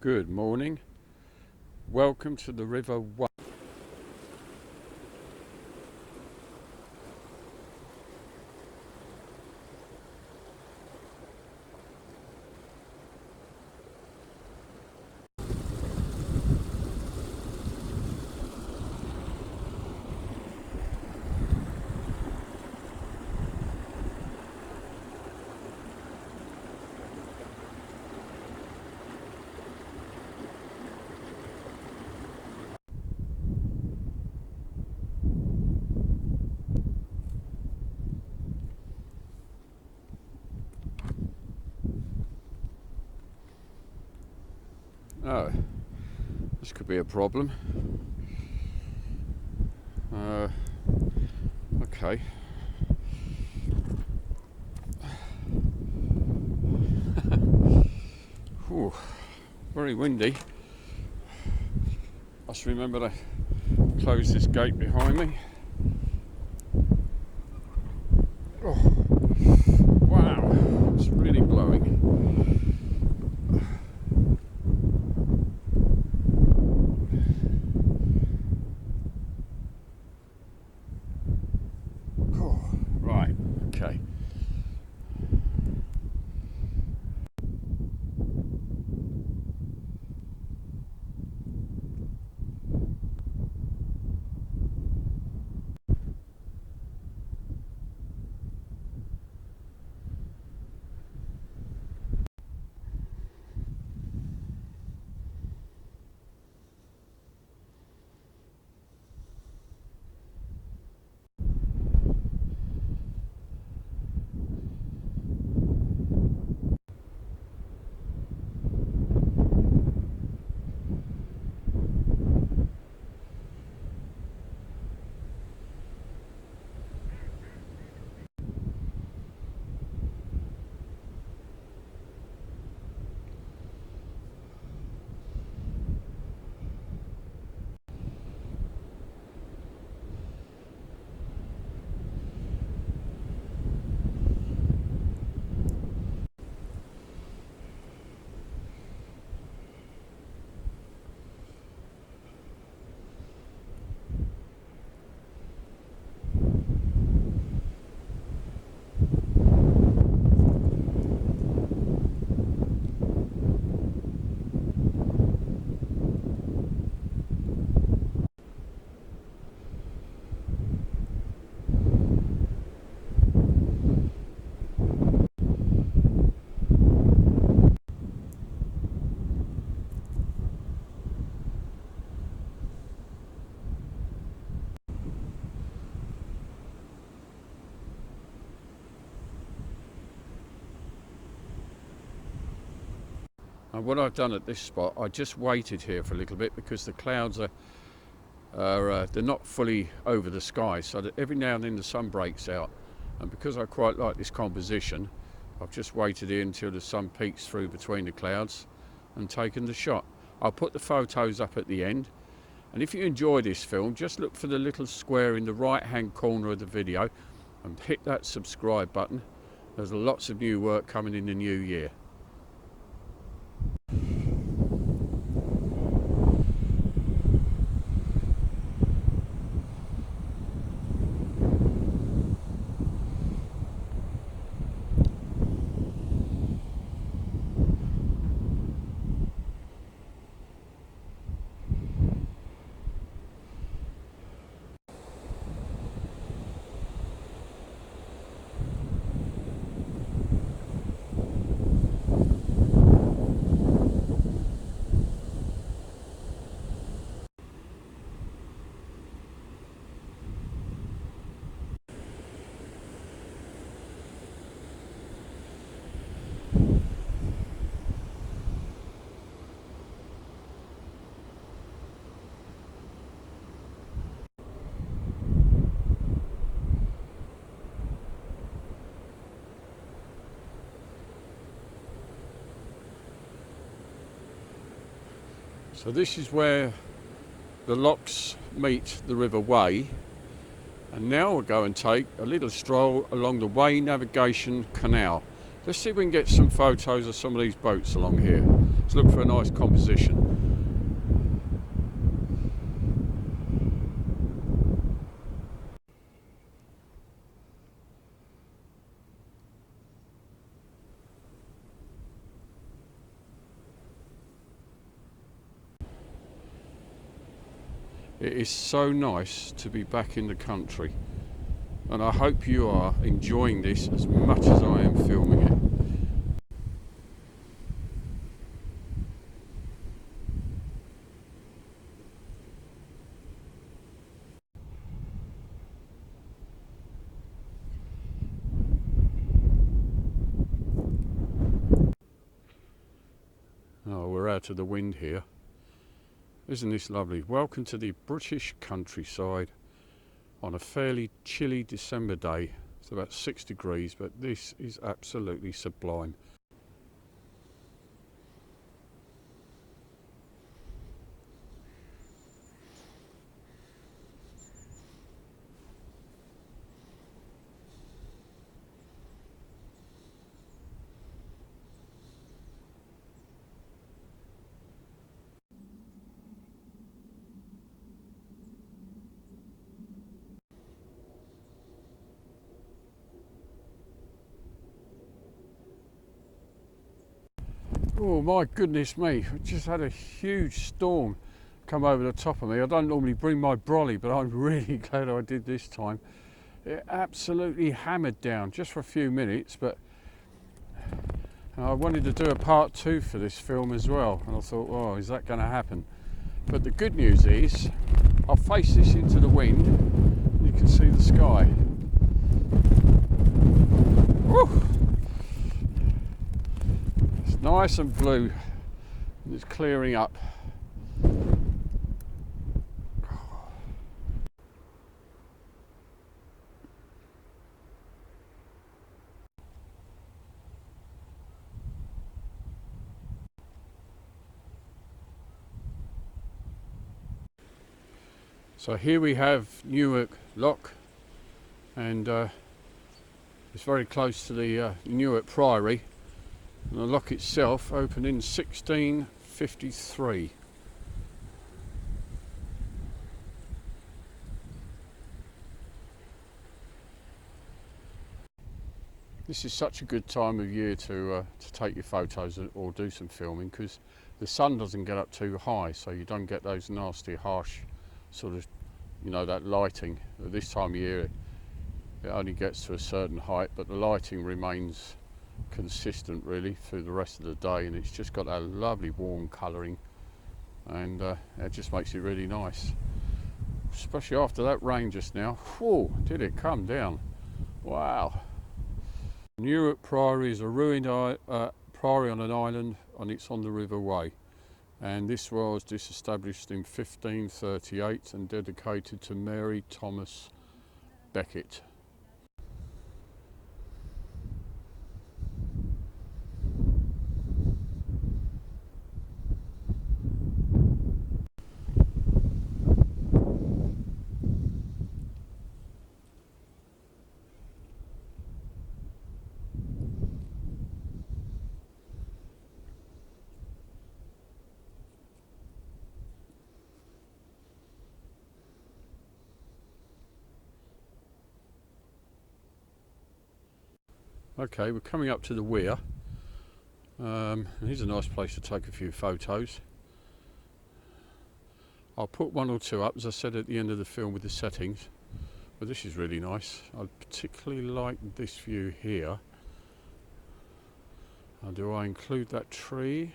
Good morning. Welcome to the River Wye. Oh, this could be a problem. Okay. Whew, very windy. Must remember to close this gate behind me. Oh, wow, it's really blowing. Oh, right, okay. And what I've done at this spot, I just waited here for a little bit because the clouds they're not fully over the sky, so that every now and then the sun breaks out. And because I quite like this composition, I've just waited here until the sun peeks through between the clouds and taken the shot. I'll put the photos up at the end, and if you enjoy this film, just look for the little square in the right hand corner of the video and hit that subscribe button. There's lots of new work coming in the new year. So this is where the locks meet the River Wye, and now we'll go and take a little stroll along the Wye Navigation Canal. Let's see if we can get some photos of some of these boats along here. Let's look for a nice composition. It is so nice to be back in the country, and I hope you are enjoying this as much as I am filming it. Oh, we're out of the wind here. Isn't this lovely? Welcome to the British countryside on a fairly chilly December day. It's about 6 degrees, but this is absolutely sublime. Oh my goodness me, we just had a huge storm come over the top of me. I don't normally bring my brolly, but I'm really glad I did this time. It absolutely hammered down just for a few minutes, but I wanted to do a part 2 for this film as well, and I thought, oh, is that going to happen? But the good news is I'll face this into the wind and you can see the sky. Woo! It's nice and blue and it's clearing up. So here we have Newark Lock, and it's very close to the Newark Priory, and the lock itself opened in 1653. This is such a good time of year to take your photos or do some filming, because the sun doesn't get up too high, so you don't get those nasty harsh sort of, you know, that lighting. At this time of year it only gets to a certain height, but the lighting remains consistent really through the rest of the day, and it's just got that lovely warm colouring, and it just makes it really nice, especially after that rain just now. Whoa, did it come down? Wow. Newark Priory is a ruined priory on an island, and it's on the River Wey. And this was disestablished in 1538 and dedicated to Mary Thomas Becket. Okay, we're coming up to the weir. Here's a nice place to take a few photos. I'll put one or two up, as I said at the end of the film, with the settings, but this is really nice. I particularly like this view here. Do I include that tree,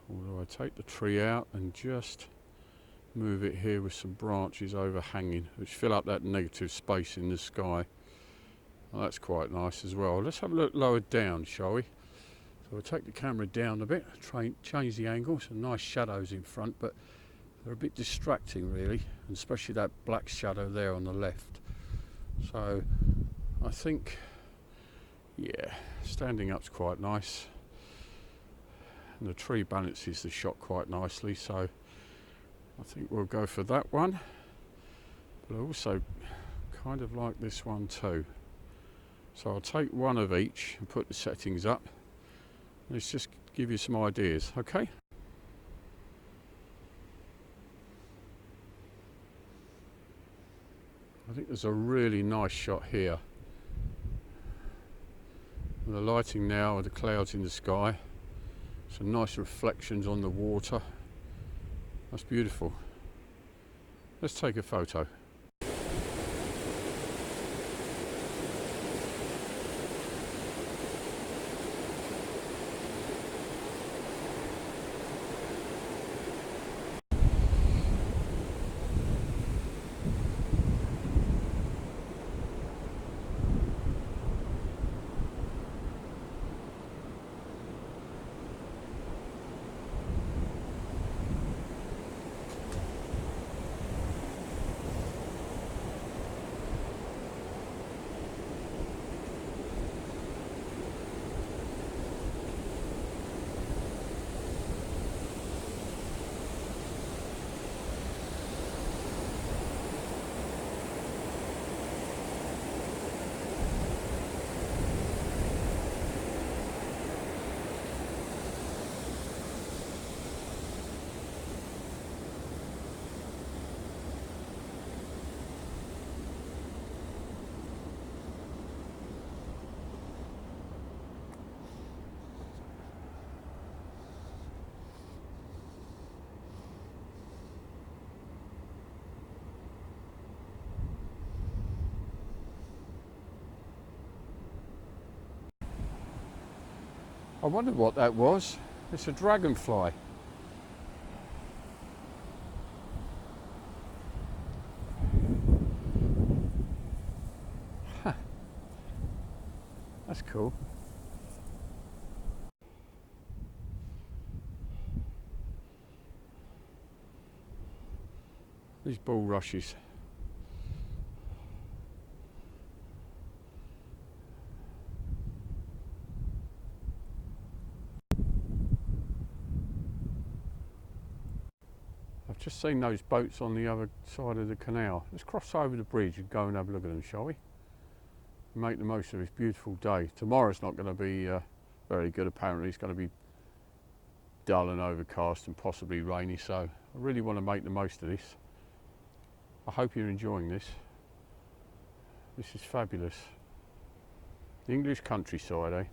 or do I take the tree out and just move it here with some branches overhanging, which fill up that negative space in the sky? Well, that's quite nice as well. Let's have a look lower down, shall we? So we'll take the camera down a bit, change the angle. Some nice shadows in front, but they're a bit distracting really, and especially that black shadow there on the left. So I think, yeah, standing up's quite nice, and the tree balances the shot quite nicely, so I think we'll go for that one. But I also kind of like this one too. So I'll take one of each and put the settings up. Let's just give you some ideas, okay? I think there's a really nice shot here. And the lighting now with the clouds in the sky. Some nice reflections on the water. That's beautiful. Let's take a photo. I wondered what that was. It's a dragonfly. Huh. That's cool. These bulrushes. I've just seen those boats on the other side of the canal. Let's cross over the bridge and go and have a look at them, shall we? Make the most of this beautiful day. Tomorrow's not going to be very good apparently. It's going to be dull and overcast and possibly rainy, so I really want to make the most of this. I hope you're enjoying this. This is fabulous. The English countryside, eh?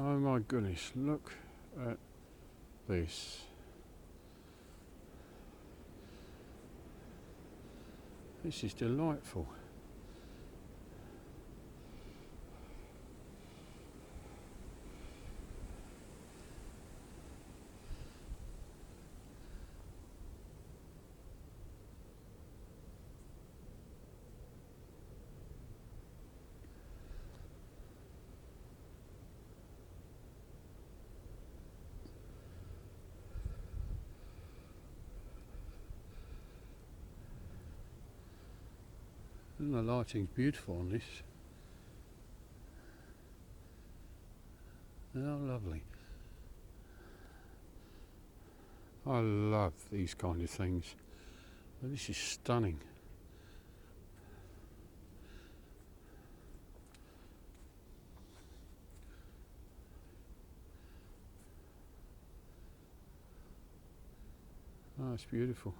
Oh my goodness, look at this. This is delightful. And the lighting's beautiful on this. How lovely. I love these kind of things. This is stunning. Beautiful.